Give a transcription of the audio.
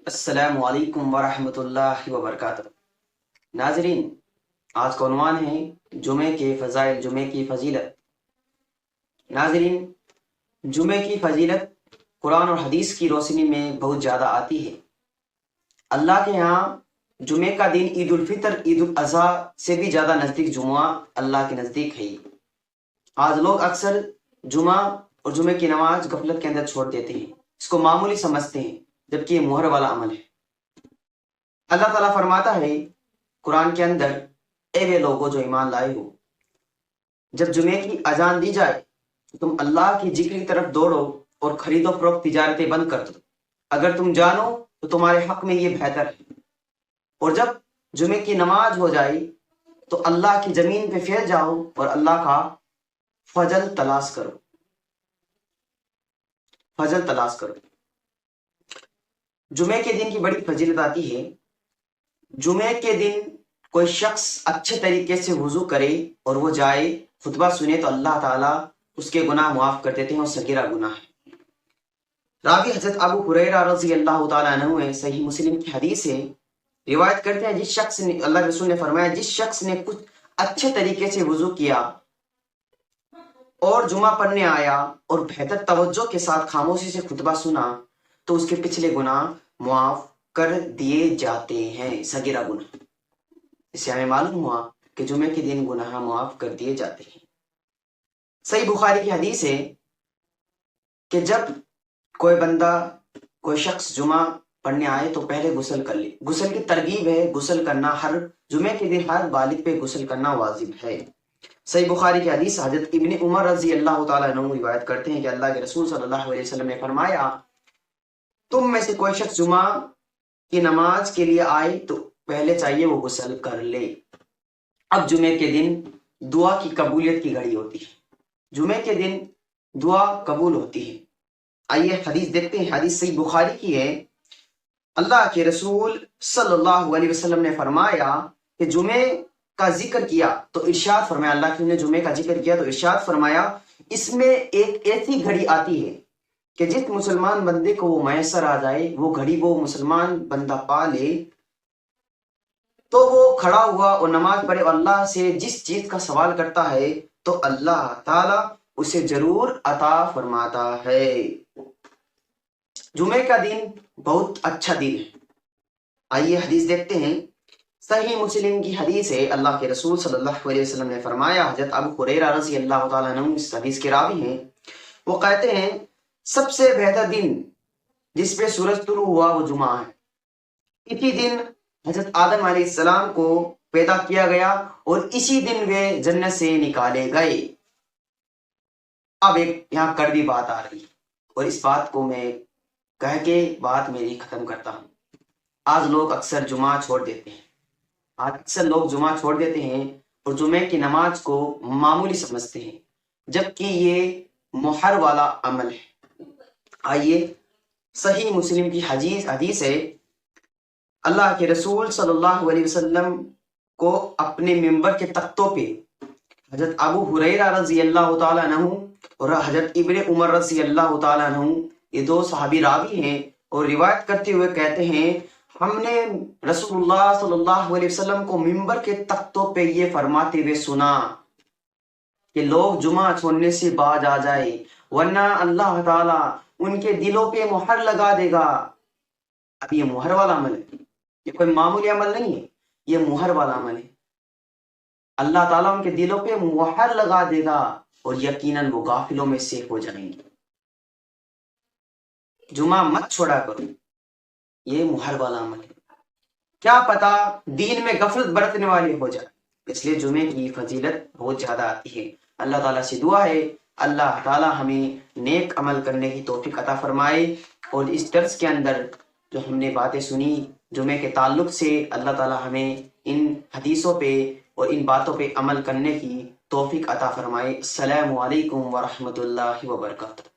السلام علیکم ورحمۃ اللہ وبرکاتہ۔ ناظرین، آج کا عنوان ہے جمعے کے فضائل، جمعے کی فضیلت۔ ناظرین، جمعے کی فضیلت قرآن اور حدیث کی روشنی میں بہت زیادہ آتی ہے۔ اللہ کے ہاں جمعے کا دن عید الفطر، عید الاضحیٰ سے بھی زیادہ نزدیک جمعہ اللہ کے نزدیک ہے۔ آج لوگ اکثر جمعہ اور جمعے کی نماز غفلت کے اندر چھوڑ دیتے ہیں، اس کو معمولی سمجھتے ہیں، جبکہ یہ مہر والا عمل ہے۔ اللہ تعالیٰ فرماتا ہے قرآن کے اندر، اے وہ لوگوں جو ایمان لائے ہو، جب جمعے کی اذان دی جائے تو تم اللہ کی ذکر کی طرف دوڑو اور خرید و فروخت تجارتیں بند کر دو، اگر تم جانو تو تمہارے حق میں یہ بہتر ہے۔ اور جب جمعے کی نماز ہو جائے تو اللہ کی زمین پہ پھیل جاؤ اور اللہ کا فضل تلاش کرو، فضل تلاش کرو۔ جمعے کے دن کی بڑی فضیلت آتی ہے۔ جمعے کے دن کوئی شخص اچھے طریقے سے وضو کرے اور وہ جائے خطبہ سنے تو اللہ تعالیٰ اس کے گناہ معاف کر دیتے ہیں، اور صغیرہ گناہ ہے۔ راوی حضرت ابو ہریرہ رضی اللہ تعالیٰ عنہ ہے، صحیح مسلم کی حدیث ہے، روایت کرتے ہیں جس شخص نے، اللہ کے رسول نے فرمایا، جس شخص نے کچھ اچھے طریقے سے وضو کیا اور جمعہ پڑھنے آیا اور بہتر توجہ کے ساتھ خاموشی سے خطبہ سنا تو اس کے پچھلے گناہ معاف کر دیے جاتے ہیں، صغیرہ گناہ۔ اس سے ہمیں معلوم ہوا کہ جمعے کے دن گناہ معاف کر دیے جاتے ہیں۔ صحیح بخاری کی حدیث ہے کہ جب کوئی بندہ، کوئی شخص جمعہ پڑھنے آئے تو پہلے غسل کر لے۔ غسل کی ترغیب ہے، غسل کرنا ہر جمعے کے دن ہر بالغ پہ غسل کرنا واجب ہے۔ صحیح بخاری کی حدیث حضرت ابن عمر رضی اللہ تعالیٰ عنہ روایت کرتے ہیں کہ اللہ کے رسول صلی اللہ علیہ وسلم نے فرمایا، تم میں سے کوئی شخص جمعہ کی نماز کے لیے آئے تو پہلے چاہیے وہ غسل کر لے۔ اب جمعے کے دن دعا کی قبولیت کی گھڑی ہوتی ہے، جمعے کے دن دعا قبول ہوتی ہے۔ آئیے حدیث دیکھتے ہیں، حدیث صحیح بخاری کی ہے۔ اللہ کے رسول صلی اللہ علیہ وسلم نے فرمایا کہ جمعے کا ذکر کیا تو ارشاد فرمایا، اللہ کے نے جمعے کا ذکر کیا تو ارشاد فرمایا، اس میں ایک ایسی گھڑی آتی ہے کہ جس مسلمان بندے کو وہ میسر آ جائے، وہ گھڑی وہ مسلمان بندہ پا لے تو وہ کھڑا ہوا اور نماز پڑھے اور اللہ سے جس چیز کا سوال کرتا ہے تو اللہ تعالیٰ اسے ضرور عطا فرماتا ہے۔ جمعے کا دن بہت اچھا دن ہے۔ آئیے حدیث دیکھتے ہیں، صحیح مسلم کی حدیث ہے، اللہ کے رسول صلی اللہ علیہ وسلم نے فرمایا، حضرت ابو ہریرہ رضی اللہ تعالیٰ عنہ اس حدیث کے راوی ہیں، وہ کہتے ہیں سب سے بہتر دن جس پہ سورج طلوع ہوا وہ جمعہ ہے۔ اسی دن حضرت آدم علیہ السلام کو پیدا کیا گیا اور اسی دن وہ جنت سے نکالے گئے۔ اب ایک یہاں کڑوی بات آ رہی ہے اور اس بات کو میں کہہ کے بات میری ختم کرتا ہوں۔ آج لوگ اکثر جمعہ چھوڑ دیتے ہیں، اور جمعے کی نماز کو معمولی سمجھتے ہیں، جبکہ یہ مہر والا عمل ہے۔ آئیے صحیح مسلم کی حدیث ہے، اللہ کے رسول صلی اللہ علیہ وسلم کو اپنے ممبر کے تختوں پہ حضرت ابو ہریرہ رضی اللہ تعالیٰ عنہ اور حضرت ابن عمر رضی اللہ تعالیٰ عنہ، یہ دو صحابی راوی ہیں، اور روایت کرتے ہوئے کہتے ہیں ہم نے رسول اللہ صلی اللہ علیہ وسلم کو ممبر کے تختوں پہ یہ فرماتے ہوئے سنا کہ لوگ جمعہ چھوڑنے سے باز آ جائے ورنہ اللہ تعالیٰ ان کے دلوں پہ مہر لگا دے گا۔ اب یہ مہر والا عمل ہے، یہ کوئی معمولی عمل نہیں ہے، یہ مہر والا عمل ہے۔ اللہ تعالیٰ ان کے دلوں پہ مہر لگا دے گا اور یقیناً وہ غافلوں میں سے ہو جائیں گے۔ جمعہ مت چھوڑا کرو، یہ مہر والا عمل ہے، کیا پتا دین میں غفلت برتنے والے ہو جائے، اس لیے جمعے کی فضیلت بہت زیادہ آتی ہے۔ اللہ تعالیٰ سے دعا ہے اللہ تعالیٰ ہمیں نیک عمل کرنے کی توفیق عطا فرمائے، اور اس درس کے اندر جو ہم نے باتیں سنی جمعے کے تعلق سے، اللہ تعالیٰ ہمیں ان حدیثوں پہ اور ان باتوں پہ عمل کرنے کی توفیق عطا فرمائے۔ السلام علیکم ورحمۃ اللہ وبرکاتہ۔